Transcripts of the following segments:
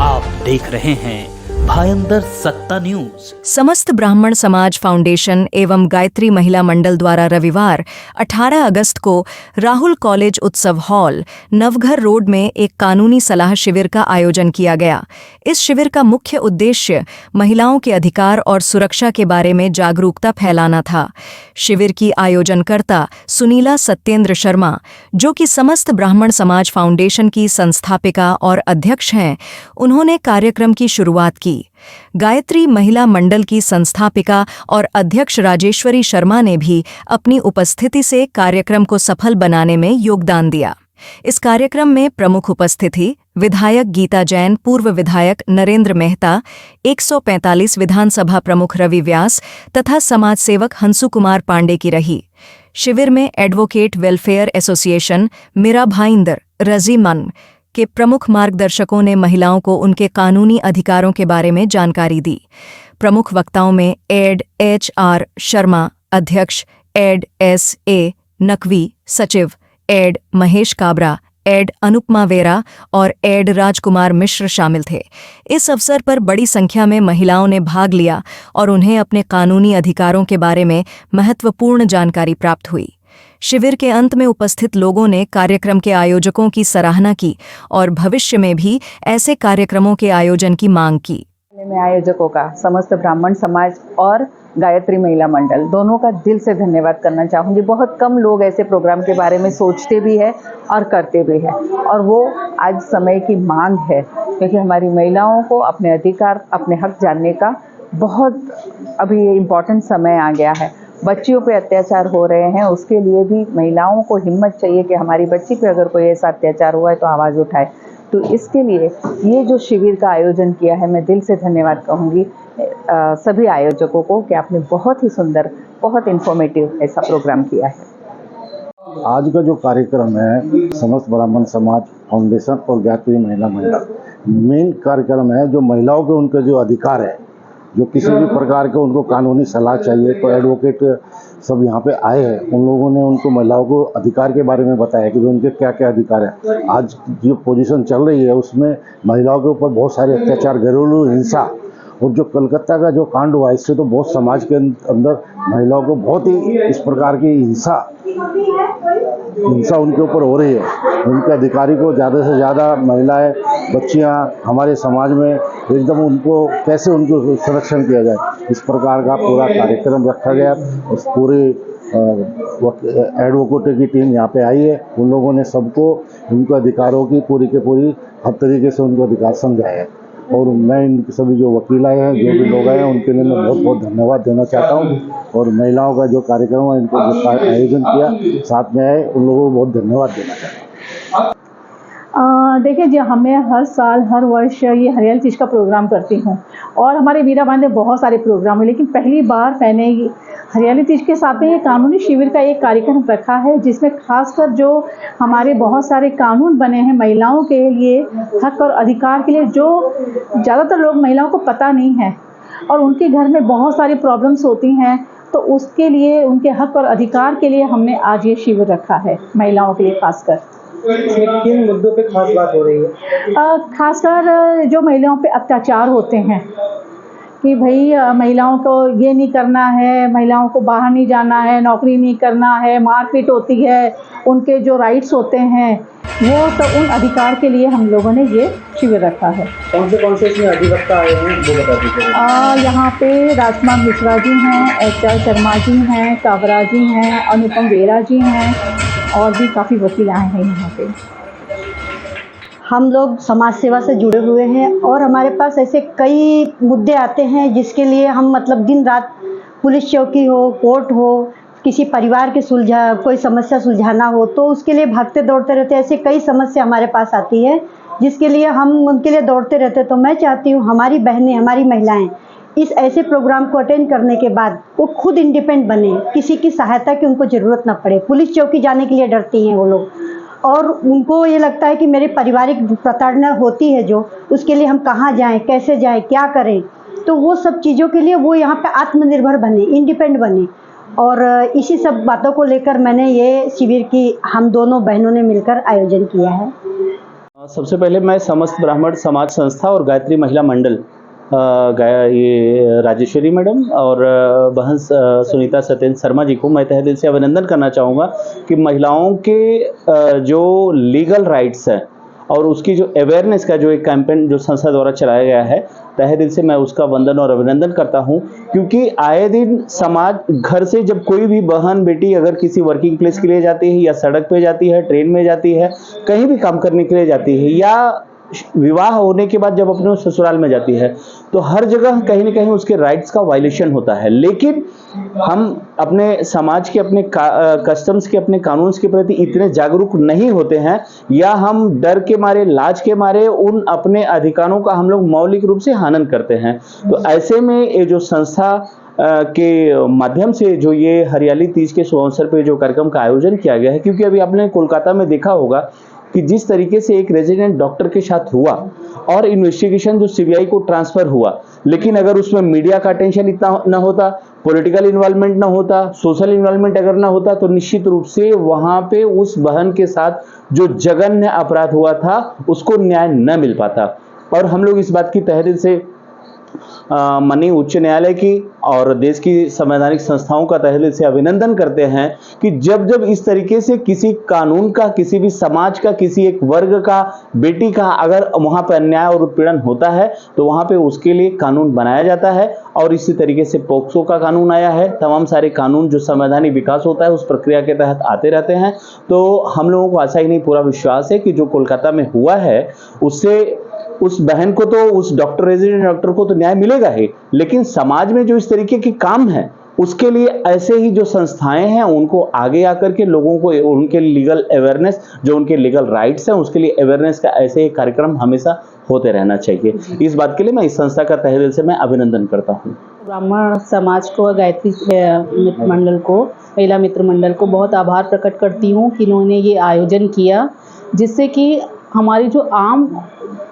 आप देख रहे हैं भायंदर सत्ता न्यूज। समस्त ब्राह्मण समाज फाउंडेशन एवं गायत्री महिला मंडल द्वारा रविवार 18 अगस्त को राहुल कॉलेज उत्सव हॉल, नवघर रोड में एक कानूनी सलाह शिविर का आयोजन किया गया। इस शिविर का मुख्य उद्देश्य महिलाओं के अधिकार और सुरक्षा के बारे में जागरूकता फैलाना था। शिविर की आयोजनकर्ता सुनीला सत्येंद्र शर्मा, जो कि समस्त ब्राह्मण समाज फाउंडेशन की संस्थापिका और अध्यक्ष हैं, उन्होंने कार्यक्रम की शुरुआत की। गायत्री महिला मंडल की संस्थापिका और अध्यक्ष राजेश्वरी शर्मा ने भी अपनी उपस्थिति से कार्यक्रम को सफल बनाने में योगदान दिया। इस कार्यक्रम में प्रमुख उपस्थिति विधायक गीता जैन, पूर्व विधायक नरेंद्र मेहता, 145 विधानसभा प्रमुख रवि व्यास तथा समाज सेवक हंसू कुमार पांडे की रही। शिविर में advocate welfare association Mira Bhayandar रजीमन के प्रमुख मार्गदर्शकों ने महिलाओं को उनके कानूनी अधिकारों के बारे में जानकारी दी। प्रमुख वक्ताओं में एड HR शर्मा, अध्यक्ष एड SA नकवी, सचिव एड महेश काबरा, एड अनुपमा वेरा और एड राजकुमार मिश्र शामिल थे। इस अवसर पर बड़ी संख्या में महिलाओं ने भाग लिया और उन्हें अपने कानूनी अधिकारों के बारे में महत्वपूर्ण जानकारी प्राप्त हुई। शिविर के अंत में उपस्थित लोगों ने कार्यक्रम के आयोजकों की सराहना की और भविष्य में भी ऐसे कार्यक्रमों के आयोजन की मांग की। मैं आयोजकों का, समस्त ब्राह्मण समाज और गायत्री महिला मंडल दोनों का दिल से धन्यवाद करना चाहूँगी। बहुत कम लोग ऐसे प्रोग्राम के बारे में सोचते भी है और करते भी है, और वो आज समय की मांग है, क्योंकि हमारी महिलाओं को अपने अधिकार, अपने हक जानने का बहुत अभी इम्पोर्टेंट समय आ गया है। बच्चियों पे अत्याचार हो रहे हैं, उसके लिए भी महिलाओं को हिम्मत चाहिए कि हमारी बच्ची पे अगर कोई ऐसा अत्याचार हुआ है तो आवाज़ उठाए। तो इसके लिए ये जो शिविर का आयोजन किया है, मैं दिल से धन्यवाद कहूँगी सभी आयोजकों को कि आपने बहुत ही सुंदर, बहुत इन्फॉर्मेटिव ऐसा प्रोग्राम किया है। आज का जो कार्यक्रम है समस्त ब्राह्मण समाज फाउंडेशन और गायत्री महिला मंडल मेन कार्यक्रम है, जो महिलाओं के उनके जो अधिकार है, जो किसी भी प्रकार के उनको कानूनी सलाह चाहिए, तो एडवोकेट सब यहाँ पे आए हैं। उन लोगों ने उनको महिलाओं को अधिकार के बारे में बताया कि उनके क्या क्या अधिकार है। आज जो पोजीशन चल रही है उसमें महिलाओं के ऊपर बहुत सारे अत्याचार, घरेलू हिंसा, और जो कलकत्ता का जो कांड हुआ, इससे तो बहुत समाज के अंदर महिलाओं को बहुत ही इस प्रकार की हिंसा उनके ऊपर हो रही है। उनके अधिकारी को ज़्यादा से ज़्यादा महिलाएं, बच्चियां हमारे समाज में एकदम उनको कैसे उनको संरक्षण किया जाए, इस प्रकार का पूरा कार्यक्रम रखा गया। उस पूरी एडवोकेट की टीम यहाँ पे आई है। उन लोगों ने सबको उनके अधिकारों की पूरी के पूरी हर तरीके से उनको अधिकार समझाए हैं, और मैं इन सभी जो वकील आए हैं, जो भी लोग आए हैं, उनके लिए मैं बहुत बहुत धन्यवाद देना चाहता हूँ। और महिलाओं का जो कार्यक्रम है, इनको जो आयोजन किया, साथ में आए, उन लोगों को बहुत धन्यवाद देना चाहता हूँ। देखिए जी, हमें हर साल हर वर्ष ये हरियाली तीज का प्रोग्राम करती हूँ, और हमारे मीरा भाई में बहुत सारे प्रोग्राम है, लेकिन पहली बार मैंने हरियाली तीज के साथ में ये कानूनी शिविर का एक कार्यक्रम रखा है, जिसमें खासकर जो हमारे बहुत सारे कानून बने हैं महिलाओं के लिए, हक और अधिकार के लिए, जो ज़्यादातर लोग महिलाओं को पता नहीं है और उनके घर में बहुत सारी प्रॉब्लम्स होती हैं। तो उसके लिए, उनके हक और अधिकार के लिए हमने आज ये शिविर रखा है, महिलाओं के लिए खासकर। किन मुद्दों पे खास बात हो रही है? खासकर जो महिलाओं पे अत्याचार होते हैं कि भाई महिलाओं को ये नहीं करना है, महिलाओं को बाहर नहीं जाना है, नौकरी नहीं करना है, मारपीट होती है, उनके जो राइट्स होते हैं, वो सब उन अधिकार के लिए हम लोगों ने ये शिविर रखा है। कौन से इसमें अधिवक्ता आए हैं वो बता दीजिए। यहाँ पे राजकुमार मिश्रा जी हैं, HR शर्मा जी हैं, काबरा जी हैं, अनुपम वेरा जी हैं, और भी काफ़ी वकील आए हैं यहाँ पे। हम लोग समाज सेवा से जुड़े हुए हैं, और हमारे पास ऐसे कई मुद्दे आते हैं जिसके लिए हम मतलब दिन रात, पुलिस चौकी हो, कोर्ट हो, किसी परिवार के कोई समस्या सुलझाना हो, तो उसके लिए भागते दौड़ते रहते। ऐसे कई समस्या हमारे पास आती है जिसके लिए हम उनके लिए दौड़ते रहते। तो मैं चाहती हूँ हमारी बहनें, हमारी महिलाएं इस ऐसे प्रोग्राम को अटेंड करने के बाद वो खुद इंडिपेंडेंट बने, किसी की सहायता की उनको ज़रूरत ना पड़े। पुलिस चौकी जाने के लिए डरती हैं वो लोग, और उनको ये लगता है कि मेरे पारिवारिक प्रताड़ना होती है, जो उसके लिए हम कहाँ जाएं, कैसे जाएं, क्या करें। तो वो सब चीज़ों के लिए वो यहाँ पे आत्मनिर्भर बने, इंडिपेंडेंट बने। और इसी सब बातों को लेकर मैंने ये शिविर की हम दोनों बहनों ने मिलकर आयोजन किया है। सबसे पहले मैं समस्त ब्राह्मण समाज संस्था और गायत्री महिला मंडल ये राजेश्वरी मैडम और बहन सुनीता सत्येंद्र शर्मा जी को मैं तहे दिल से अभिनंदन करना चाहूँगा कि महिलाओं के जो लीगल राइट्स हैं और उसकी जो अवेयरनेस का जो एक कैंपेन जो संस्था द्वारा चलाया गया है, तहे दिल से मैं उसका वंदन और अभिनंदन करता हूं। क्योंकि आए दिन समाज घर से जब कोई भी बहन बेटी अगर किसी वर्किंग प्लेस के लिए जाती है या सड़क पे जाती है, ट्रेन में जाती है, कहीं भी काम करने के लिए जाती है या विवाह होने के बाद जब अपने ससुराल में जाती है, तो हर जगह कहीं ना कहीं उसके राइट्स का वायलेशन होता है। लेकिन हम अपने समाज के अपने कस्टम्स के अपने कानून के प्रति इतने जागरूक नहीं होते हैं या हम डर के मारे लाज के मारे उन अपने अधिकारों का हम लोग मौलिक रूप से हनन करते हैं। तो ऐसे में ये जो संस्था के माध्यम से जो ये हरियाली तीज के शुभ अवसर पर जो कार्यक्रम का आयोजन किया गया है, क्योंकि अभी आपने कोलकाता में देखा होगा कि जिस तरीके से एक रेजिडेंट डॉक्टर के साथ हुआ और इन्वेस्टिगेशन जो सीबीआई को ट्रांसफर हुआ, लेकिन अगर उसमें मीडिया का अटेंशन इतना न होता, पॉलिटिकल इन्वॉल्वमेंट ना होता, सोशल इन्वॉल्वमेंट अगर ना होता, तो निश्चित रूप से वहां पे उस बहन के साथ जो जघन्य अपराध हुआ था उसको न्याय न मिल पाता। और हम लोग इस बात की तहे दिल से माननीय उच्च न्यायालय की और देश की संवैधानिक संस्थाओं का तहे दिल से अभिनंदन करते हैं कि जब जब इस तरीके से किसी कानून का, किसी भी समाज का, किसी एक वर्ग का बेटी का अगर वहां पर अन्याय और उत्पीड़न होता है तो वहां पे उसके लिए कानून बनाया जाता है। और इसी तरीके से पोक्सो का कानून आया है, तमाम सारे कानून जो संवैधानिक विकास होता है उस प्रक्रिया के तहत आते रहते हैं। तो हम लोगों को आशा ही नहीं पूरा विश्वास है कि जो कोलकाता में हुआ है उससे उस बहन को तो, उस डॉक्टर, रेजिडेंट डॉक्टर को तो न्याय मिलेगा ही, लेकिन समाज में जो इस तरीके के काम है उसके लिए ऐसे ही जो संस्थाएं हैं उनको आगे आकर के लोगों को उनके लीगल अवेयरनेस, जो उनके लीगल राइट्स हैं उसके लिए अवेयरनेस का ऐसे ही कार्यक्रम हमेशा होते रहना चाहिए। इस बात के लिए मैं इस संस्था का तहे दिल से मैं अभिनंदन करता हूँ। ब्राह्मण समाज को, गायत्री मित्र मंडल को, महिला मित्र मंडल को बहुत आभार प्रकट करती हूँ कि इन्होंने ये आयोजन किया, जिससे कि हमारी जो आम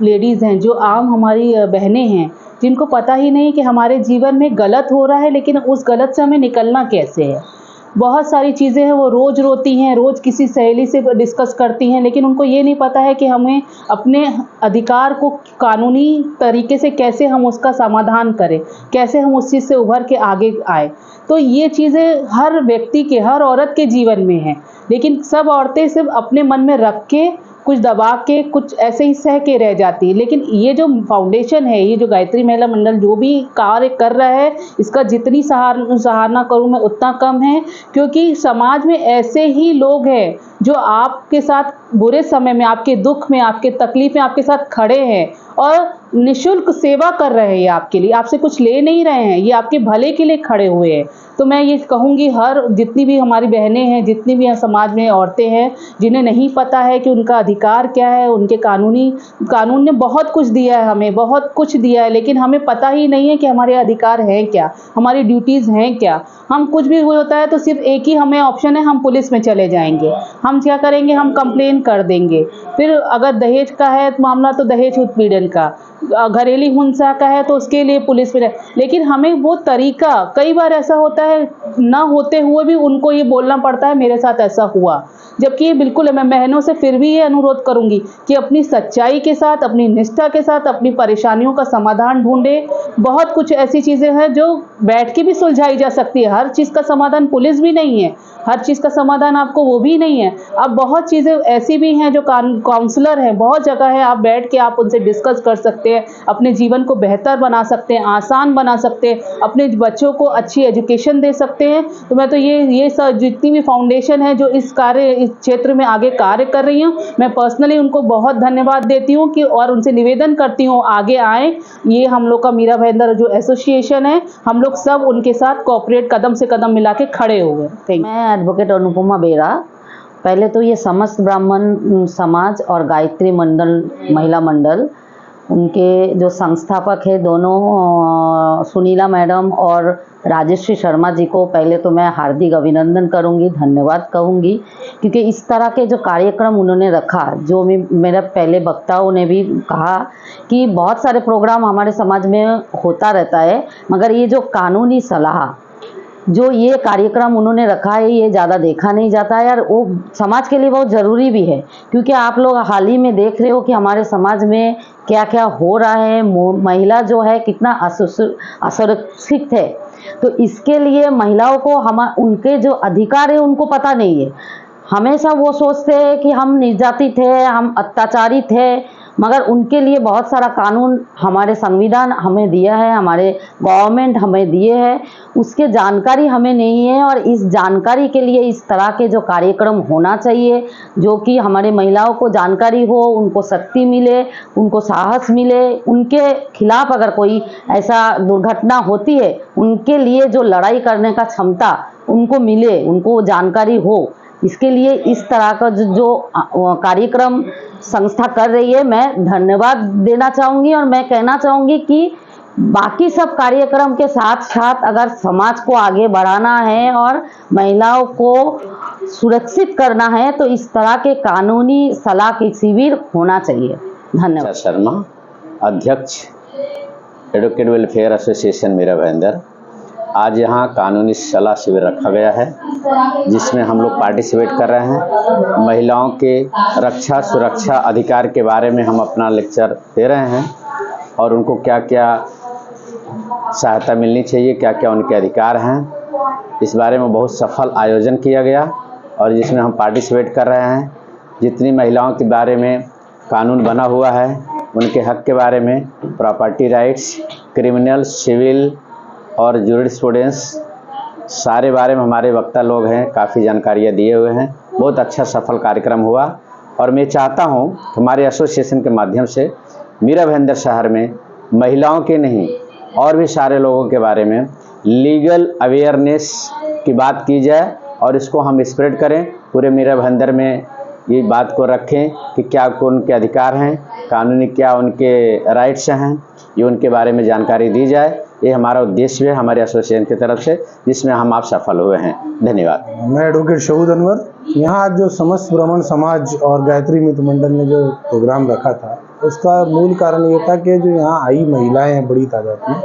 लेडीज़ हैं, जो आम हमारी बहनें हैं, जिनको पता ही नहीं कि हमारे जीवन में गलत हो रहा है, लेकिन उस गलत से हमें निकलना कैसे है। बहुत सारी चीज़ें हैं, वो रोज़ रोती हैं, रोज़ किसी सहेली से डिस्कस करती हैं, लेकिन उनको ये नहीं पता है कि हमें अपने अधिकार को कानूनी तरीके से कैसे हम उसका समाधान करें, कैसे हम उस चीज़ से उभर के आगे आए। तो ये चीज़ें हर व्यक्ति के, हर औरत के जीवन में हैं, लेकिन सब औरतें सिर्फ अपने मन में रख के, कुछ दबा के, कुछ ऐसे ही सह के रह जाती है। लेकिन ये जो फाउंडेशन है, ये जो गायत्री महिला मंडल जो भी कार्य कर रहा है, इसका जितनी सराहना करूँ मैं उतना कम है, क्योंकि समाज में ऐसे ही लोग हैं जो आपके साथ बुरे समय में, आपके दुख में, आपके तकलीफ में आपके साथ खड़े हैं और निःशुल्क सेवा कर रहे हैं आपके लिए, आपसे कुछ ले नहीं रहे हैं, ये आपके भले के लिए खड़े हुए हैं। तो मैं ये कहूँगी, हर जितनी भी हमारी बहनें हैं, जितनी भी समाज में औरतें हैं, जिन्हें नहीं पता है कि उनका अधिकार क्या है, उनके कानून ने बहुत कुछ दिया है, हमें बहुत कुछ दिया है, लेकिन हमें पता ही नहीं है कि हमारे अधिकार हैं क्या, हमारी ड्यूटीज़ हैं क्या। हम कुछ भी होता है तो सिर्फ एक ही हमें ऑप्शन है, हम पुलिस में चले जाएंगे, हम क्या करेंगे, हम कंप्लेन कर देंगे। फिर अगर दहेज का है मामला तो दहेज उत्पीड़न का, घरेलू हिंसा का है तो उसके लिए पुलिस में। लेकिन हमें वो तरीका, कई बार ऐसा होता है ना होते हुए भी उनको ये बोलना पड़ता है मेरे साथ ऐसा हुआ, जबकि ये बिल्कुल है। मैं बहनों से फिर भी ये अनुरोध करूंगी कि अपनी सच्चाई के साथ, अपनी निष्ठा के साथ अपनी परेशानियों का समाधान ढूंढे। बहुत कुछ ऐसी चीज़ें हैं जो बैठ के भी सुलझाई जा सकती है, हर चीज़ का समाधान पुलिस भी नहीं है, हर चीज़ का समाधान आपको वो भी नहीं है। अब बहुत चीज़ें ऐसी भी हैं जो काउंसलर हैं, बहुत जगह है, आप बैठ के आप उनसे डिस्कस कर सकते हैं, अपने जीवन को बेहतर बना सकते हैं, आसान बना सकते हैं, अपने बच्चों को अच्छी एजुकेशन दे सकते हैं। तो मैं तो ये सब जितनी भी फाउंडेशन है जो इस क्षेत्र में आगे कार्य कर रही हूँ, मैं पर्सनली उनको बहुत धन्यवाद देती हूँ कि, और उनसे निवेदन करती हूँ आगे आए। ये हम लोग का मीरा भाईंदर जो एसोसिएशन है, हम लोग सब उनके साथ कोऑपरेट कदम से कदम मिला के खड़े हुए। Thank you. मैं एडवोकेट अनुपमा बेरा। पहले तो ये समस्त ब्राह्मण समाज और गायत्री मंडल महिला मंडल, उनके जो संस्थापक है दोनों सुनीला मैडम और राजेश्वरी शर्मा जी को पहले तो मैं हार्दिक अभिनंदन करूंगी, धन्यवाद कहूंगी, क्योंकि इस तरह के जो कार्यक्रम उन्होंने रखा, जो मेरा पहले वक्ताओं ने भी कहा कि बहुत सारे प्रोग्राम हमारे समाज में होता रहता है, मगर ये जो कानूनी सलाह जो ये कार्यक्रम उन्होंने रखा है ये ज़्यादा देखा नहीं जाता है और वो समाज के लिए बहुत ज़रूरी भी है, क्योंकि आप लोग हाल ही में देख रहे हो कि हमारे समाज में क्या क्या हो रहा है, महिला जो है कितना असुरक्षित है। तो इसके लिए महिलाओं को उनके जो अधिकार है उनको पता नहीं है। हमेशा वो सोचते हैं कि हम निर्यातित थे, हम अत्याचारित थे, मगर उनके लिए बहुत सारा कानून हमारे संविधान हमें दिया है, हमारे गवर्नमेंट हमें दिए है, उसके जानकारी हमें नहीं है। और इस जानकारी के लिए इस तरह के जो कार्यक्रम होना चाहिए, जो कि हमारे महिलाओं को जानकारी हो, उनको शक्ति मिले, उनको साहस मिले, उनके खिलाफ अगर कोई ऐसा दुर्घटना होती है उनके लिए जो लड़ाई करने का क्षमता उनको मिले, उनको जानकारी हो। इसके लिए इस तरह का जो कार्यक्रम संस्था कर रही है, मैं धन्यवाद देना चाहूँगी। और मैं कहना चाहूँगी कि बाकी सब कार्यक्रम के साथ साथ अगर समाज को आगे बढ़ाना है और महिलाओं को सुरक्षित करना है तो इस तरह के कानूनी सलाह के शिविर होना चाहिए। धन्यवाद। शर्मा, अध्यक्ष advocate welfare association Mira Bhayandar. आज यहाँ कानूनी सलाह शिविर रखा गया है जिसमें हम लोग पार्टिसिपेट कर रहे हैं। महिलाओं के रक्षा सुरक्षा अधिकार के बारे में हम अपना लेक्चर दे रहे हैं और उनको क्या क्या सहायता मिलनी चाहिए, क्या क्या उनके अधिकार हैं, इस बारे में बहुत सफल आयोजन किया गया और जिसमें हम पार्टिसिपेट कर रहे हैं। जितनी महिलाओं के बारे में कानून बना हुआ है उनके हक के बारे में, प्रॉपर्टी राइट्स, क्रिमिनल, सिविल और जूरिस्प्रूडेंस सारे बारे में हमारे वक्ता लोग हैं, काफ़ी जानकारियाँ दिए हुए हैं। बहुत अच्छा सफल कार्यक्रम हुआ और मैं चाहता हूं कि हमारे एसोसिएशन के माध्यम से मीरा भाईंदर शहर में महिलाओं के नहीं और भी सारे लोगों के बारे में लीगल अवेयरनेस की बात की जाए और इसको हम स्प्रेड करें। पूरे मीरा भाईंदर में ये बात को रखें कि क्या उनके अधिकार हैं, कानूनी क्या उनके राइट्स हैं, ये उनके बारे में जानकारी दी जाए। ये हमारा उद्देश्य है हमारे एसोसिएशन की तरफ से, जिसमें हम आप सफल हुए हैं। धन्यवाद। मैं एडवोकेट शहीद अनवर। यहाँ आज जो समस्त ब्राह्मण समाज और गायत्री मित्र मंडल ने जो प्रोग्राम रखा था उसका मूल कारण ये था कि जो यहाँ आई महिलाएं हैं बड़ी तादाद में,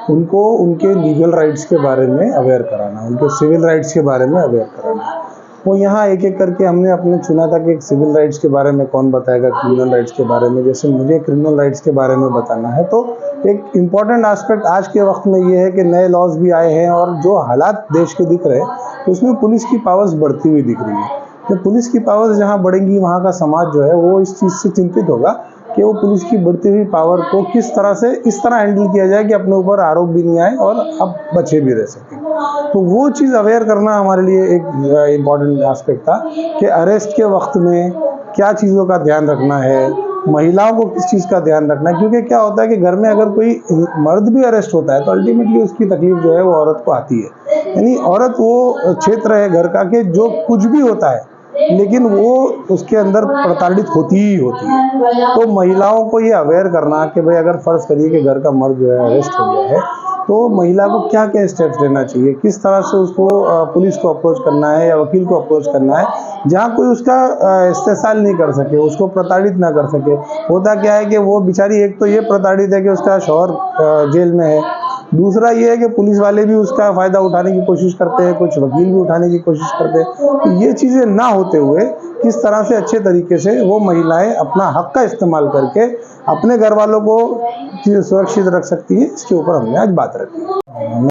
उनको उनके लीगल राइट्स के बारे में अवेयर कराना, उनके सिविल राइट्स के बारे में अवेयर कराना। वो यहाँ एक एक करके हमने अपने चुना था कि सिविल राइट्स के बारे में कौन बताएगा, क्रिमिनल राइट्स के बारे में। जैसे मुझे क्रिमिनल राइट्स के बारे में बताना है तो एक इम्पॉर्टेंट एस्पेक्ट आज के वक्त में ये है कि नए लॉज भी आए हैं और जो हालात देश के दिख रहे हैं तो उसमें पुलिस की पावर्स बढ़ती हुई दिख रही है। तो पुलिस की पावर्स जहाँ बढ़ेंगी वहाँ का समाज जो है वो इस चीज़ से चिंतित होगा कि वो पुलिस की बढ़ती हुई पावर को किस तरह से इस तरह हैंडल किया जाए कि अपने ऊपर आरोप भी नहीं आए और अब बचे भी रह सकें। तो वो चीज़ अवेयर करना हमारे लिए एक इम्पॉर्टेंट एस्पेक्ट था कि अरेस्ट के वक्त में क्या चीज़ों का ध्यान रखना है, महिलाओं को किस चीज़ का ध्यान रखना है। क्योंकि क्या होता है कि घर में अगर कोई मर्द भी अरेस्ट होता है तो अल्टीमेटली उसकी तकलीफ जो है वो औरत को आती है। यानी औरत वो क्षेत्र है घर का कि जो कुछ भी होता है लेकिन वो उसके अंदर प्रताड़ित होती ही होती है। तो महिलाओं को ये अवेयर करना कि भाई अगर फ़र्ज़ करिए कि घर का मर्द जो है अरेस्ट हो गया है तो महिला को क्या क्या स्टेप्स लेना चाहिए, किस तरह से उसको पुलिस को अप्रोच करना है या वकील को अप्रोच करना है, जहाँ कोई उसका इस्तेसाल नहीं कर सके, उसको प्रताड़ित ना कर सके। होता क्या है कि वो बेचारी एक तो ये प्रताड़ित है कि उसका शौहर जेल में है, दूसरा ये है कि पुलिस वाले भी उसका फ़ायदा उठाने की कोशिश करते हैं, कुछ वकील भी उठाने की कोशिश करते हैं। तो ये चीज़ें ना होते हुए किस तरह से अच्छे तरीके से वो महिलाएं अपना हक का इस्तेमाल करके अपने घर वालों को सुरक्षित रख सकती है, इसके ऊपर हमने आज बात रखी।